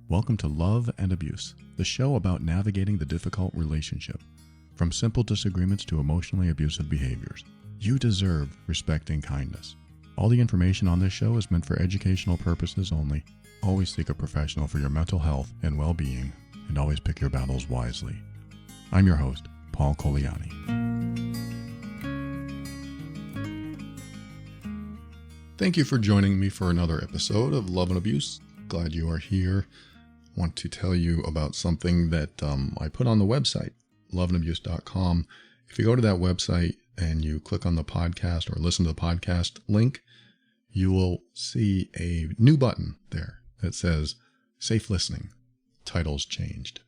Welcome to Love and Abuse, the show about navigating the difficult relationship. From simple disagreements to emotionally abusive behaviors, you deserve respect and kindness. All the information on this show is meant for educational purposes only. Always seek a professional for your mental health and well-being, and always pick your battles wisely. I'm your host, Paul Coliani. Thank you for joining me for another episode of Love and Abuse. Glad you are here. I want to tell you about something that I put on the website, loveandabuse.com. If you go to that website and you click on the podcast or listen to the podcast link, you will see a new button there that says Safe Listening. Title's changed.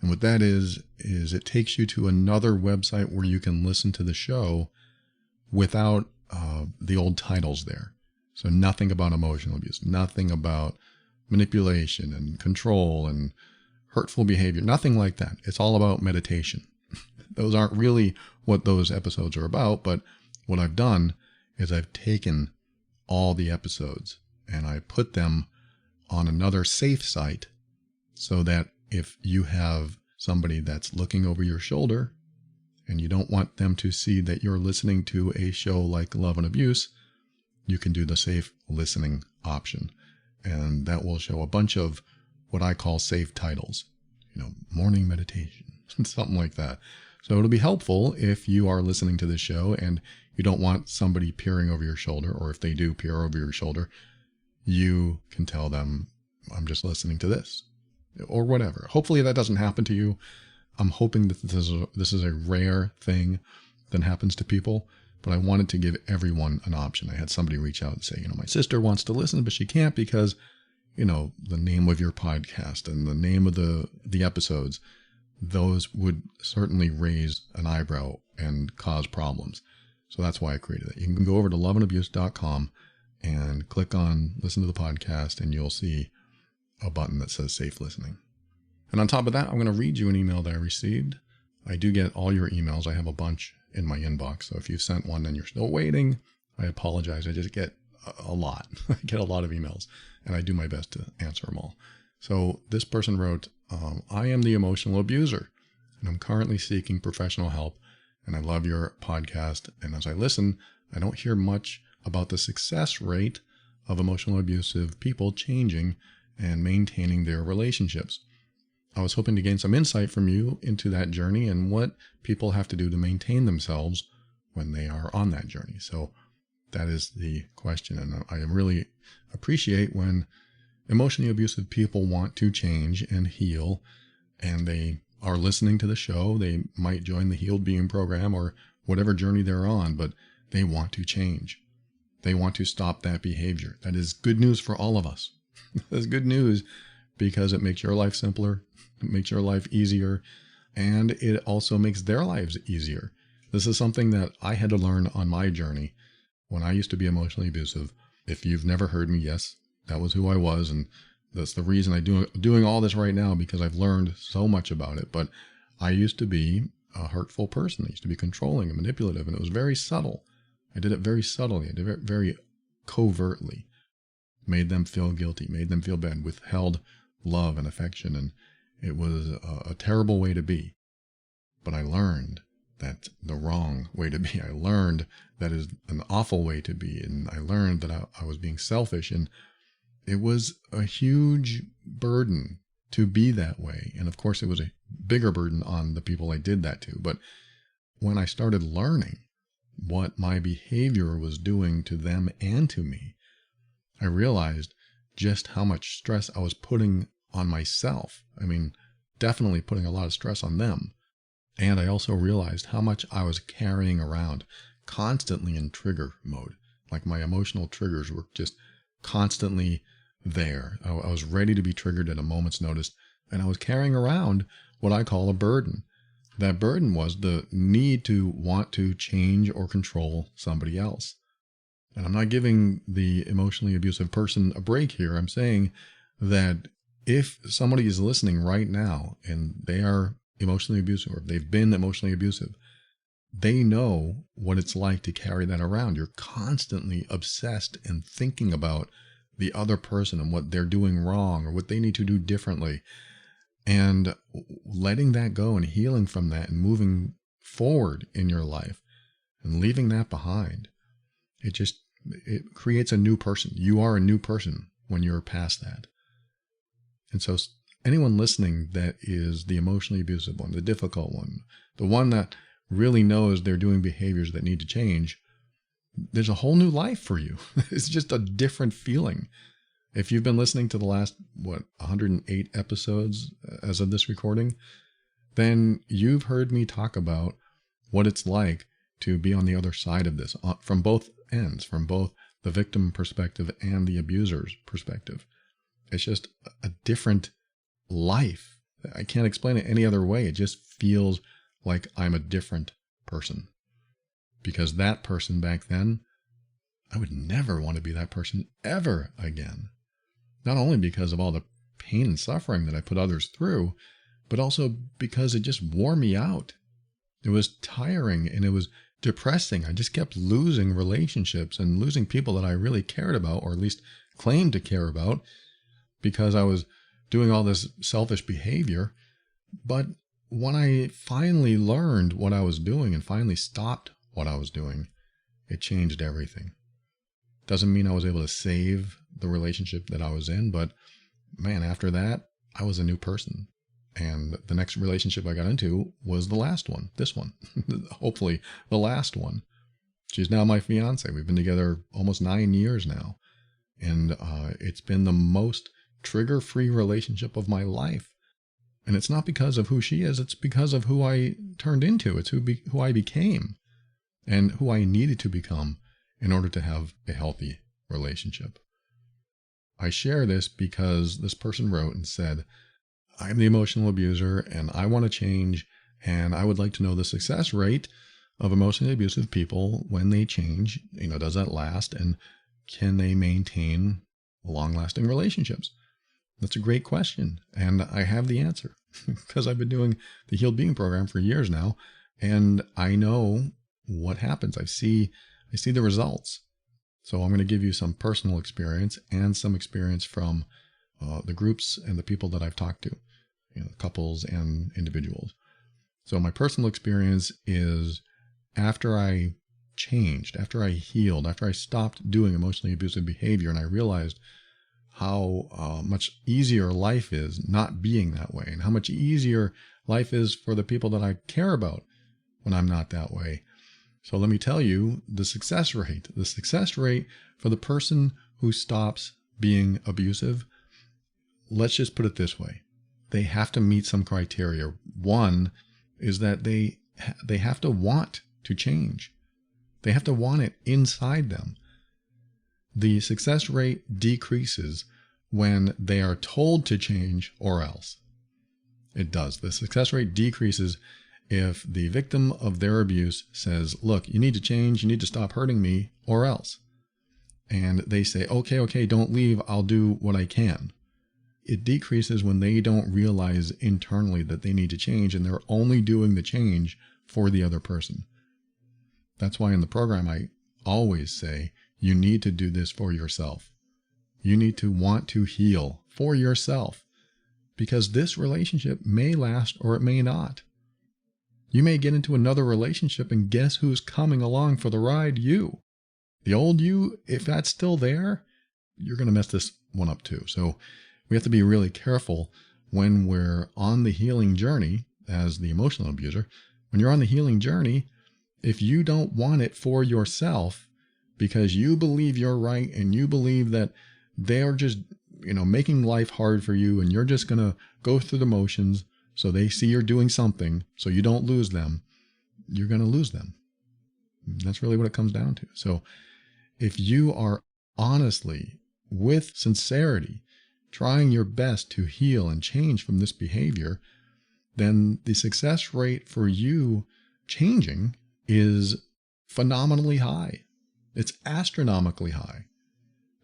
And what that is it takes you to another website where you can listen to the show without the old titles there. So nothing about emotional abuse, nothing about manipulation and control and hurtful behavior, nothing like that. It's all about meditation. Those aren't really what those episodes are about, but what I've done is I've taken all the episodes and I put them on another safe site so that if you have somebody that's looking over your shoulder and you don't want them to see that you're listening to a show like Love and Abuse, you can do the safe listening option. And that will show a bunch of what I call safe titles, morning meditation, something like that. So it'll be helpful if you are listening to this show and you don't want somebody peering over your shoulder, or if they do peer over your shoulder, you can tell them, I'm just listening to this or whatever. Hopefully that doesn't happen to you. I'm hoping that this is a rare thing that happens to people, but I wanted to give everyone an option. I had somebody reach out and say, my sister wants to listen, but she can't because, the name of your podcast and the name of the episodes, those would certainly raise an eyebrow and cause problems. So that's why I created it. You can go over to loveandabuse.com and click on listen to the podcast, and you'll see a button that says safe listening. And on top of that, I'm going to read you an email that I received. I do get all your emails. I have a bunch in my inbox. So if you've sent one and you're still waiting, I apologize. I just get a lot. I get a lot of emails and I do my best to answer them all. So this person wrote, I am the emotional abuser and I'm currently seeking professional help, and I love your podcast. And as I listen, I don't hear much about the success rate of emotional abusive people changing and maintaining their relationships. I was hoping to gain some insight from you into that journey and what people have to do to maintain themselves when they are on that journey. So that is the question. And I really appreciate when emotionally abusive people want to change and heal, and they are listening to the show. They might join the Healed Being program or whatever journey they're on, but they want to change. They want to stop that behavior. That is good news for all of us. That's good news because it makes your life simpler. It makes your life easier, and it also makes their lives easier. This is something that I had to learn on my journey when I used to be emotionally abusive. If you've never heard me, yes, that was who I was, and that's the reason I'm doing all this right now, because I've learned so much about it. But I used to be a hurtful person. I used to be controlling and manipulative, and it was very subtle. I did it very subtly. I did it very covertly. Made them feel guilty, made them feel bad, withheld love and affection, and it was a terrible way to be. But I learned that's the wrong way to be. I learned that is an awful way to be. And I learned that I was being selfish. And it was a huge burden to be that way. And of course, it was a bigger burden on the people I did that to. But when I started learning what my behavior was doing to them and to me, I realized just how much stress I was putting on myself. I mean, definitely putting a lot of stress on them. And I also realized how much I was carrying around, constantly in trigger mode. Like my emotional triggers were just constantly there. I was ready to be triggered at a moment's notice, and I was carrying around what I call a burden. That burden was the need to want to change or control somebody else. And I'm not giving the emotionally abusive person a break here. I'm saying that if somebody is listening right now and they are emotionally abusive, or they've been emotionally abusive, they know what it's like to carry that around. You're constantly obsessed and thinking about the other person and what they're doing wrong or what they need to do differently. And letting that go and healing from that and moving forward in your life and leaving that behind, it creates a new person. You are a new person when you're past that. And so anyone listening that is the emotionally abusive one, the difficult one, the one that really knows they're doing behaviors that need to change, there's a whole new life for you. It's just a different feeling. If you've been listening to the last, 108 episodes as of this recording, then you've heard me talk about what it's like to be on the other side of this, from both ends, from both the victim perspective and the abuser's perspective. It's just a different life. I can't explain it any other way. It just feels like I'm a different person. Because that person back then, I would never want to be that person ever again. Not only because of all the pain and suffering that I put others through, but also because it just wore me out. It was tiring and it was depressing. I just kept losing relationships and losing people that I really cared about, or at least claimed to care about, because I was doing all this selfish behavior. But when I finally learned what I was doing and finally stopped what I was doing, it changed everything. Doesn't mean I was able to save the relationship that I was in, but man, after that, I was a new person. And the next relationship I got into was the last one, this one, hopefully the last one. She's now my fiance. We've been together almost 9 years now. And it's been the most trigger-free relationship of my life. And it's not because of who she is. It's because of who I turned into. It's who I became and who I needed to become in order to have a healthy relationship. I share this because this person wrote and said, I'm the emotional abuser and I want to change, and I would like to know the success rate of emotionally abusive people when they change. Does that last, and can they maintain long-lasting relationships? That's a great question, and I have the answer because I've been doing the Healed Being program for years now, and I know what happens. I see the results. So I'm going to give you some personal experience and some experience from the groups and the people that I've talked to, couples and individuals. So my personal experience is after I changed, after I healed, after I stopped doing emotionally abusive behavior, and I realized how much easier life is not being that way, and how much easier life is for the people that I care about when I'm not that way. So let me tell you the success rate for the person who stops being abusive. Let's just put it this way. They have to meet some criteria. One is that they have to want to change. They have to want it inside them. The success rate decreases when they are told to change or else. It does. The success rate decreases if the victim of their abuse says, look, you need to change, you need to stop hurting me, or else. And they say, okay, don't leave, I'll do what I can. It decreases when they don't realize internally that they need to change, and they're only doing the change for the other person. That's why in the program I always say, you need to do this for yourself. You need to want to heal for yourself, because this relationship may last or it may not. You may get into another relationship, and guess who's coming along for the ride? You. The old you, if that's still there, you're going to mess this one up too. So we have to be really careful when we're on the healing journey as the emotional abuser. When you're on the healing journey, if you don't want it for yourself because you believe you're right and you believe that they're just, making life hard for you and you're just going to go through the motions so they see you're doing something so you don't lose them, you're going to lose them. That's really what it comes down to. So if you are honestly, with sincerity, trying your best to heal and change from this behavior, then the success rate for you changing is phenomenally high. It's astronomically high.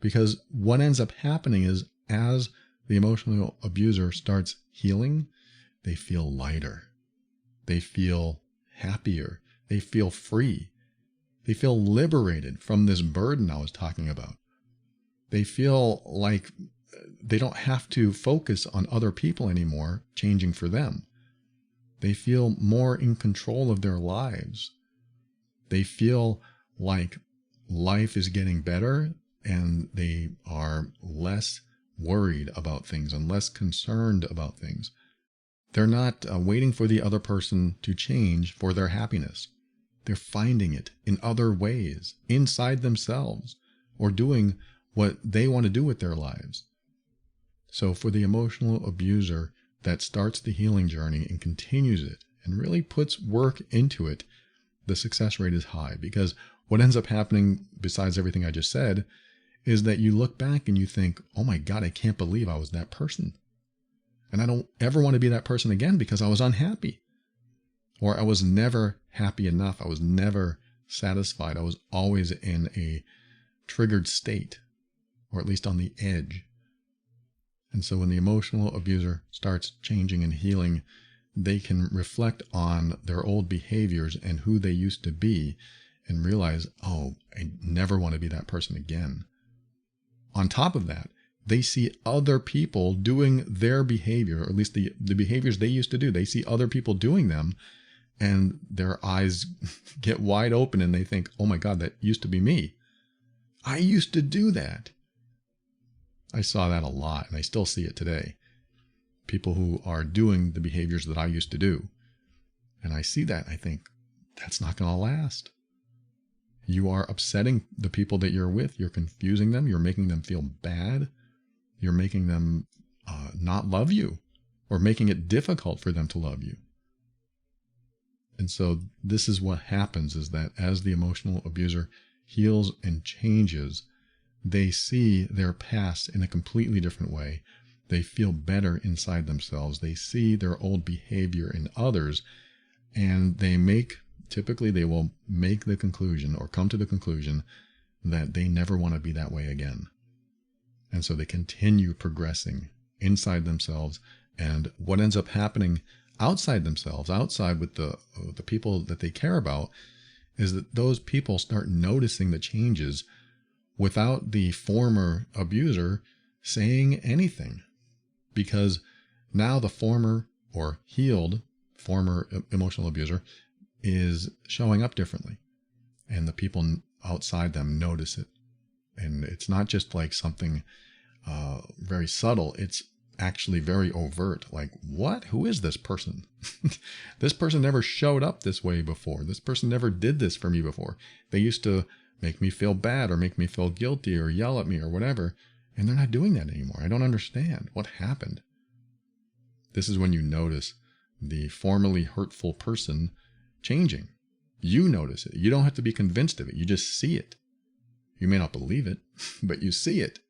Because what ends up happening is as the emotional abuser starts healing, they feel lighter. They feel happier. They feel free. They feel liberated from this burden I was talking about. They feel like they don't have to focus on other people anymore changing for them. They feel more in control of their lives. They feel like life is getting better and they are less worried about things and less concerned about things. They're not waiting for the other person to change for their happiness. They're finding it in other ways, inside themselves, or doing what they want to do with their lives. So for the emotional abuser that starts the healing journey and continues it and really puts work into it, the success rate is high, because what ends up happening, besides everything I just said, is that you look back and you think, oh my God, I can't believe I was that person. And I don't ever want to be that person again because I was unhappy. Or I was never happy enough. I was never satisfied. I was always in a triggered state, or at least on the edge. And so when the emotional abuser starts changing and healing, they can reflect on their old behaviors and who they used to be and realize, oh, I never want to be that person again. On top of that, they see other people doing their behavior, or at least the behaviors they used to do. They see other people doing them and their eyes get wide open and they think, oh my God, that used to be me. I used to do that. I saw that a lot and I still see it today. People who are doing the behaviors that I used to do. And I see that and I think, that's not going to last. You are upsetting the people that you're with. You're confusing them. You're making them feel bad. You're making them not love you, or making it difficult for them to love you. And so this is what happens, is that as the emotional abuser heals and changes, they see their past in a completely different way. They feel better inside themselves. They see their old behavior in others, and typically they will make the conclusion or come to the conclusion that they never want to be that way again. And so they continue progressing inside themselves. And what ends up happening outside themselves, outside with the people that they care about, is that those people start noticing the changes without the former abuser saying anything. Because now the former or healed former emotional abuser is showing up differently. And the people outside them notice it. And it's not just like something very subtle. It's actually very overt. Like, what? Who is this person? This person never showed up this way before. This person never did this for me before. They used to make me feel bad or make me feel guilty or yell at me or whatever. And they're not doing that anymore. I don't understand what happened. This is when you notice the formerly hurtful person changing. You notice it. You don't have to be convinced of it. You just see it. You may not believe it, but you see it.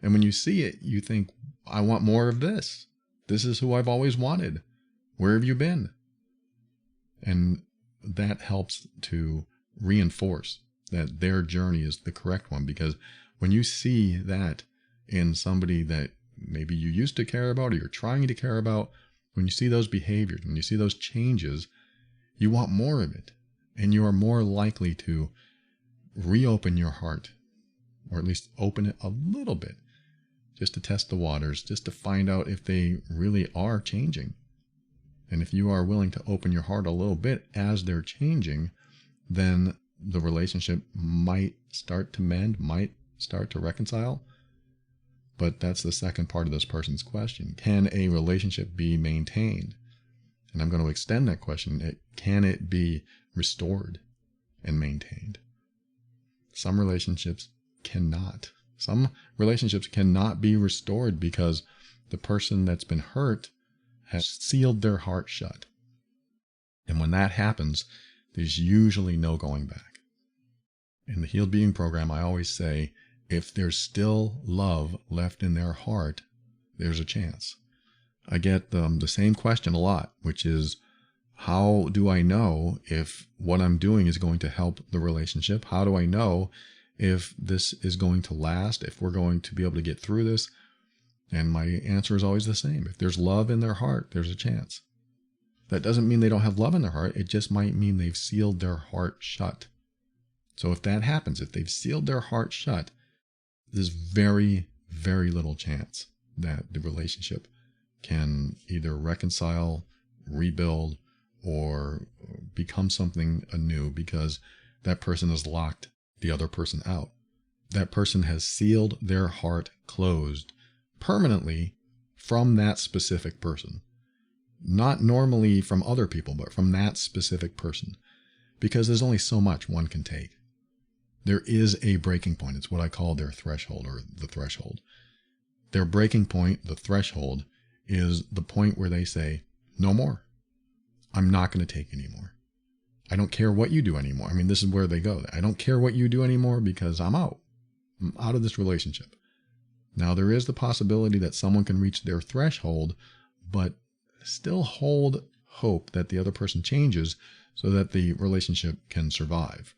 And when you see it, you think, I want more of this. This is who I've always wanted. Where have you been? And that helps to reinforce that their journey is the correct one. Because when you see that in somebody that maybe you used to care about or you're trying to care about, when you see those behaviors, when you see those changes, you want more of it. And you are more likely to reopen your heart, or at least open it a little bit, just to test the waters, just to find out if they really are changing. And if you are willing to open your heart a little bit as they're changing, then the relationship might start to mend, might start to reconcile. But that's the second part of this person's question. Can a relationship be maintained? And I'm going to extend that question. Can it be restored and maintained? Some relationships cannot. Some relationships cannot be restored because the person that's been hurt has sealed their heart shut. And when that happens, there's usually no going back. In the Healed Being program, I always say, if there's still love left in their heart, there's a chance. I get the same question a lot, which is, how do I know if what I'm doing is going to help the relationship? How do I know if this is going to last, if we're going to be able to get through this? And my answer is always the same. If there's love in their heart, there's a chance. That doesn't mean they don't have love in their heart. It just might mean they've sealed their heart shut. So if that happens, if they've sealed their heart shut, there's very, very little chance that the relationship can either reconcile, rebuild, or become something anew, because that person has locked the other person out. That person has sealed their heart closed permanently from that specific person. Not normally from other people, but from that specific person. Because there's only so much one can take. There is a breaking point. It's what I call their threshold, or the threshold. Their breaking point, the threshold, is the point where they say, no more. I'm not going to take anymore. I don't care what you do anymore. I mean, this is where they go. I don't care what you do anymore because I'm out. I'm out of this relationship. Now, there is the possibility that someone can reach their threshold, but still hold hope that the other person changes so that the relationship can survive.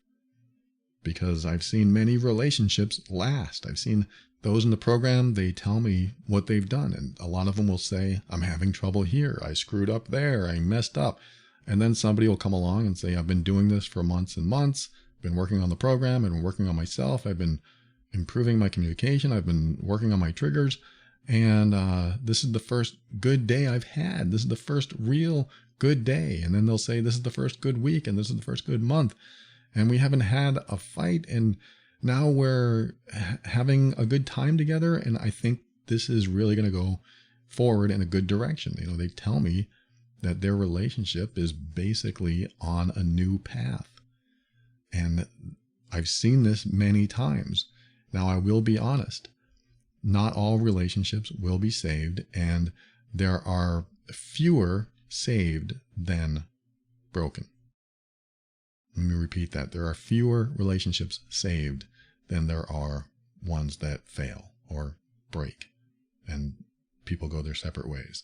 Because I've seen many relationships last. I've seen those in the program, they tell me what they've done. And a lot of them will say, I'm having trouble here. I screwed up there. I messed up. And then somebody will come along and say, I've been doing this for months and months. I've been working on the program. I've been working on myself. I've been improving my communication. I've been working on my triggers. And this is the first good day I've had. This is the first real good day. And then they'll say, this is the first good week. And this is the first good month. And we haven't had a fight. And now we're having a good time together. And I think this is really going to go forward in a good direction. You know, they tell me that their relationship is basically on a new path. And I've seen this many times. Now, I will be honest. Not all relationships will be saved, and there are fewer saved than broken. Let me repeat that. There are fewer relationships saved than there are ones that fail or break, and people go their separate ways.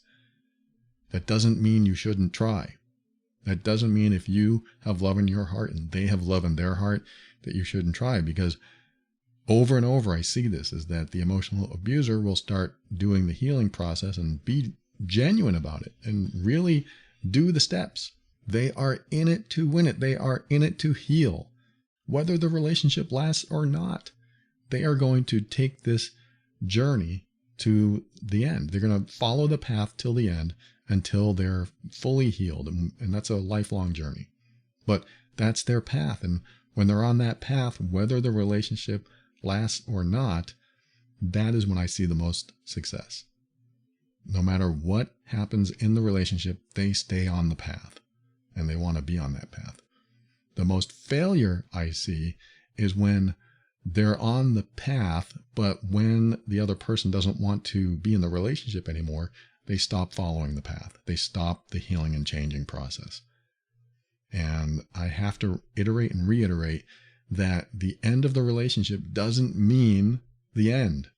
That doesn't mean you shouldn't try. That doesn't mean if you have love in your heart and they have love in their heart that you shouldn't try, because over and over I see this, is that the emotional abuser will start doing the healing process and be genuine about it and really do the steps. They are in it to win it. They are in it to heal. Whether the relationship lasts or not, they are going to take this journey to the end. They're going to follow the path till the end until they're fully healed. And that's a lifelong journey. But that's their path. And when they're on that path, whether the relationship lasts or not, that is when I see the most success. No matter what happens in the relationship, they stay on the path and they want to be on that path. The most failure I see is when they're on the path, but when the other person doesn't want to be in the relationship anymore, they stop following the path. They stop the healing and changing process. And I have to iterate and reiterate that the end of the relationship doesn't mean the end.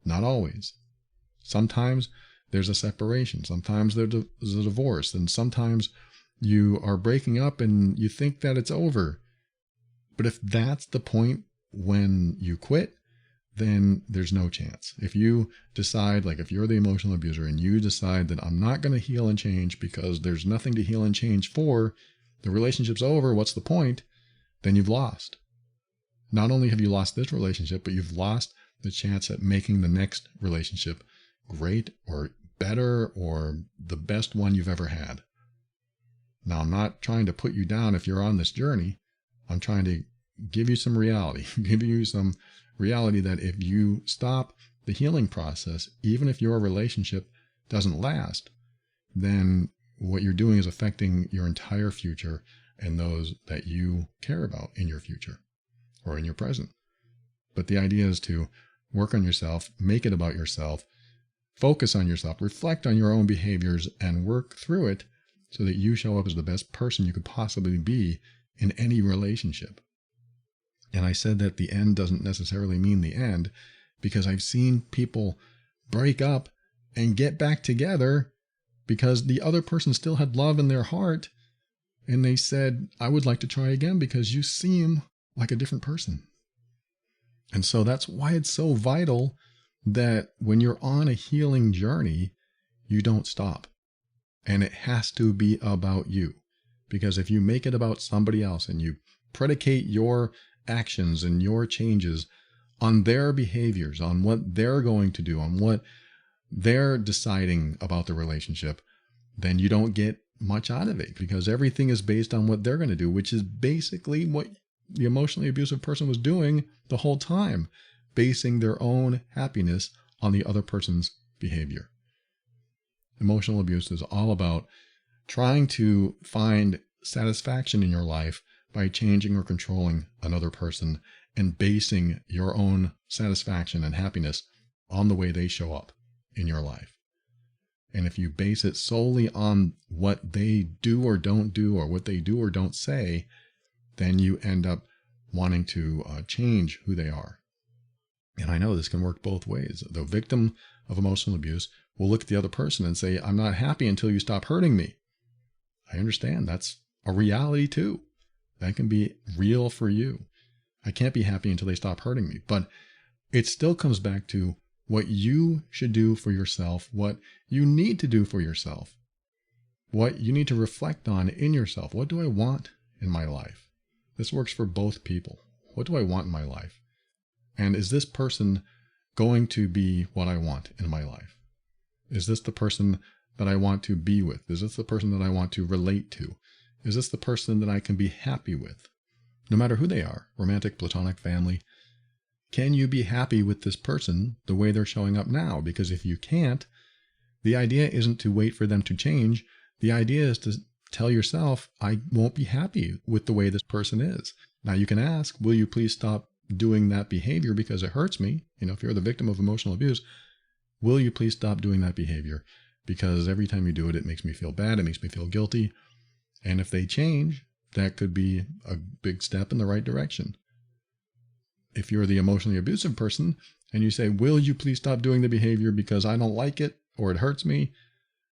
Not always. Sometimes there's a separation. Sometimes there's a divorce. And sometimes you are breaking up and you think that it's over. But if that's the point when you quit, then there's no chance. If you decide, like if you're the emotional abuser and you decide that I'm not going to heal and change because there's nothing to heal and change for, the relationship's over, what's the point? Then you've lost. Not only have you lost this relationship, but you've lost the chance at making the next relationship great or better or the best one you've ever had. Now, I'm not trying to put you down if you're on this journey. I'm trying to give you some reality, give you some reality that if you stop the healing process, even if your relationship doesn't last, then what you're doing is affecting your entire future and those that you care about in your future or in your present. But the idea is to work on yourself, make it about yourself, focus on yourself, reflect on your own behaviors, and work through it so that you show up as the best person you could possibly be in any relationship. And I said that the end doesn't necessarily mean the end, because I've seen people break up and get back together because the other person still had love in their heart. And they said, I would like to try again because you seem like a different person. And so that's why it's so vital that when you're on a healing journey, you don't stop. And it has to be about you. Because if you make it about somebody else and you predicate your actions and your changes on their behaviors, on what they're going to do, on what they're deciding about the relationship, then you don't get much out of it, because everything is based on what they're going to do, which is basically what the emotionally abusive person was doing the whole time, basing their own happiness on the other person's behavior. Emotional abuse is all about trying to find satisfaction in your life by changing or controlling another person and basing your own satisfaction and happiness on the way they show up in your life. And if you base it solely on what they do or don't do, or what they do or don't say, then you end up wanting to change who they are. And I know this can work both ways. The victim of emotional abuse will look at the other person and say, I'm not happy until you stop hurting me. I understand that's a reality too. That can be real for you. I can't be happy until they stop hurting me. But it still comes back to what you should do for yourself, what you need to do for yourself, what you need to reflect on in yourself. What do I want in my life? This works for both people. What do I want in my life? And is this person going to be what I want in my life? Is this the person that I want to be with? Is this the person that I want to relate to? Is this the person that I can be happy with? No matter who they are, romantic, platonic, family, can you be happy with this person the way they're showing up now? Because if you can't, the idea isn't to wait for them to change. The idea is to tell yourself, I won't be happy with the way this person is. Now you can ask, will you please stop doing that behavior because it hurts me? If you're the victim of emotional abuse, will you please stop doing that behavior? Because every time you do it, it makes me feel bad. It makes me feel guilty. And if they change, that could be a big step in the right direction. If you're the emotionally abusive person and you say, will you please stop doing the behavior because I don't like it or it hurts me,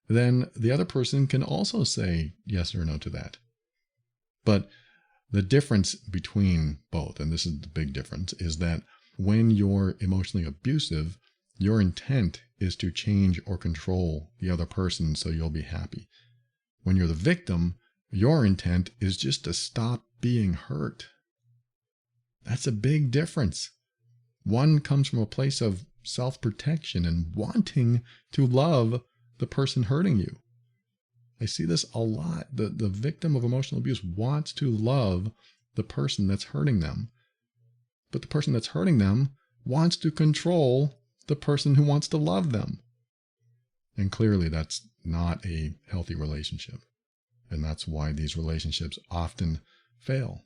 then the other person can also say yes or no to that. But the difference between both, and this is the big difference, is that when you're emotionally abusive, your intent is to change or control the other person so you'll be happy. When you're the victim, your intent is just to stop being hurt. That's a big difference. One comes from a place of self-protection and wanting to love the person hurting you. I see this a lot. The victim of emotional abuse wants to love the person that's hurting them. But the person that's hurting them wants to control the person who wants to love them. And clearly that's not a healthy relationship. And that's why these relationships often fail.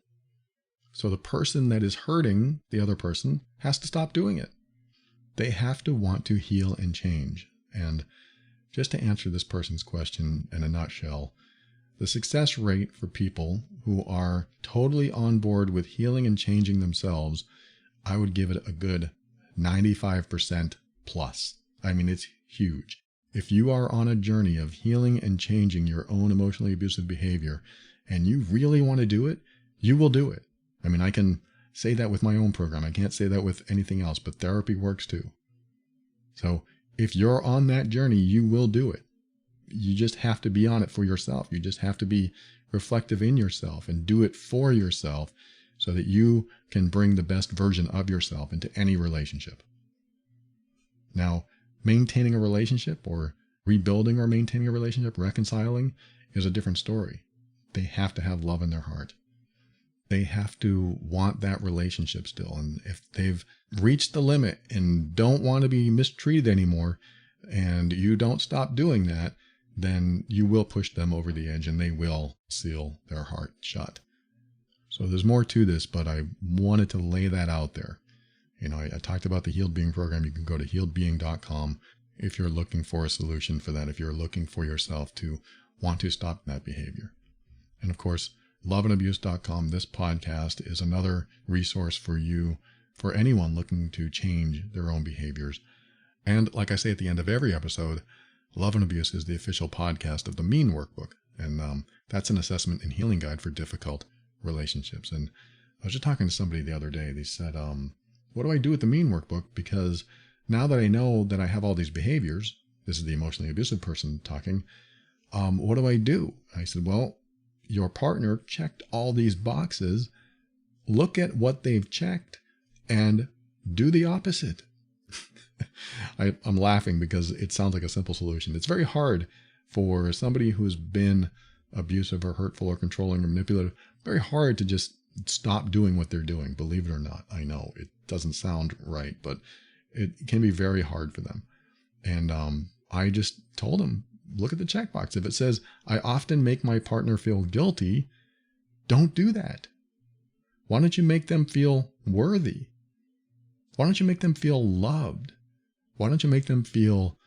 So the person that is hurting the other person has to stop doing it. They have to want to heal and change. And just to answer this person's question in a nutshell, the success rate for people who are totally on board with healing and changing themselves, I would give it a good 95% plus. I mean, it's huge. If you are on a journey of healing and changing your own emotionally abusive behavior, and you really want to do it, you will do it. I mean, I can say that with my own program. I can't say that with anything else, but therapy works too. So if you're on that journey, you will do it. You just have to be on it for yourself. You just have to be reflective in yourself and do it for yourself so that you can bring the best version of yourself into any relationship. Now, maintaining a relationship or rebuilding or maintaining a relationship, reconciling, is a different story. They have to have love in their heart. They have to want that relationship still. And if they've reached the limit and don't want to be mistreated anymore, and you don't stop doing that, then you will push them over the edge and they will seal their heart shut. So there's more to this, but I wanted to lay that out there. I talked about the Healed Being program. You can go to healedbeing.com if you're looking for a solution for that, if you're looking for yourself to want to stop that behavior. And of course, loveandabuse.com, this podcast is another resource for you, for anyone looking to change their own behaviors. And like I say at the end of every episode, Love and Abuse is the official podcast of the Mean Workbook. And that's an assessment and healing guide for difficult relationships. And I was just talking to somebody the other day. They said, what do I do with the Mean Workbook? Because now that I know that I have all these behaviors, this is the emotionally abusive person talking, what do I do? I said, well, your partner checked all these boxes. Look at what they've checked and do the opposite. I'm laughing because it sounds like a simple solution. It's very hard for somebody who's been abusive or hurtful or controlling or manipulative, very hard to just stop doing what they're doing. Believe it or not, I know it doesn't sound right, but it can be very hard for them. And I just told them, look at the checkbox. If it says, I often make my partner feel guilty, don't do that. Why don't you make them feel worthy? Why don't you make them feel loved? Why don't you make them feel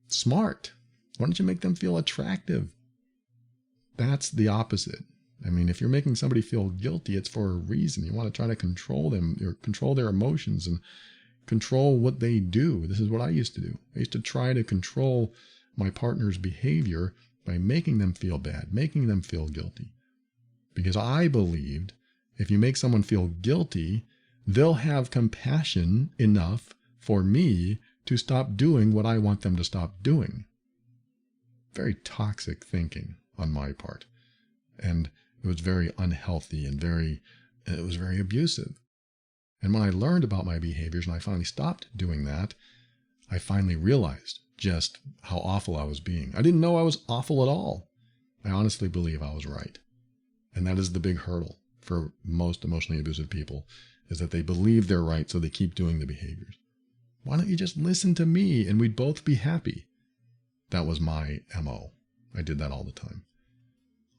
smart? Why don't you make them feel attractive? That's the opposite. I mean, if you're making somebody feel guilty, it's for a reason. You want to try to control them, or control their emotions and control what they do. This is what I used to do. I used to try to control my partner's behavior by making them feel bad, making them feel guilty. Because I believed if you make someone feel guilty, they'll have compassion enough for me to stop doing what I want them to stop doing. Very toxic thinking on my part. And it was very unhealthy and it was very abusive. And when I learned about my behaviors and I finally stopped doing that, I finally realized just how awful I was being. I didn't know I was awful at all. I honestly believe I was right. And that is the big hurdle for most emotionally abusive people, is that they believe they're right, so they keep doing the behaviors. Why don't you just listen to me and we'd both be happy? That was my MO. I did that all the time.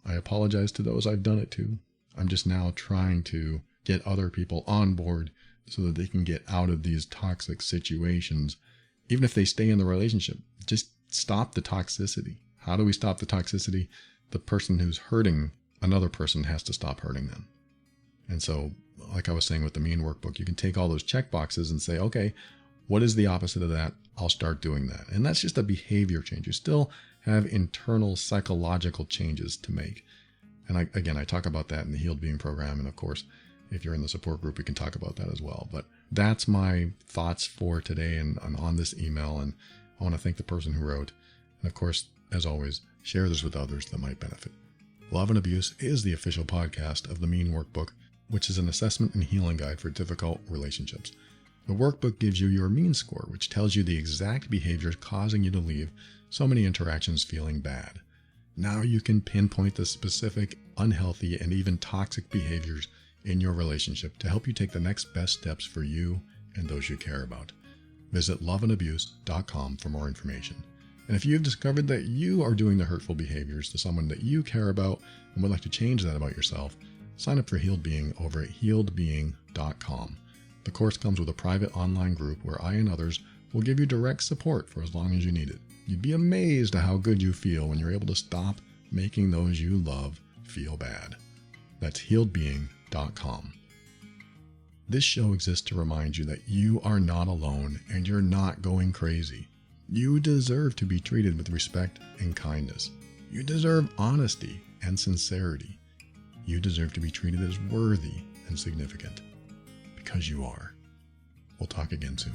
I apologize to those I've done it to. I'm just now trying to get other people on board so that they can get out of these toxic situations. Even if they stay in the relationship, just stop the toxicity. How do we stop the toxicity? The person who's hurting another person has to stop hurting them. And so, like I was saying with the mean workbook, you can take all those check boxes and say, okay, what is the opposite of that? I'll start doing that. And that's just a behavior change. You still have internal psychological changes to make. And I talk about that in the Healed Being program. And of course, if you're in the support group, we can talk about that as well. But that's my thoughts for today and on this email. And I want to thank the person who wrote. And of course, as always, share this with others that might benefit. Love and Abuse is the official podcast of the Mean Workbook, which is an assessment and healing guide for difficult relationships. The workbook gives you your mean score, which tells you the exact behaviors causing you to leave so many interactions feeling bad. Now you can pinpoint the specific, unhealthy, and even toxic behaviors in your relationship to help you take the next best steps for you and those you care about. Visit loveandabuse.com for more information. And if you've discovered that you are doing the hurtful behaviors to someone that you care about and would like to change that about yourself, sign up for Healed Being over at healedbeing.com. The course comes with a private online group where I and others will give you direct support for as long as you need it. You'd be amazed at how good you feel when you're able to stop making those you love feel bad. That's healedbeing.com. This show exists to remind you that you are not alone and you're not going crazy. You deserve to be treated with respect and kindness. You deserve honesty and sincerity. You deserve to be treated as worthy and significant. Because you are. We'll talk again soon.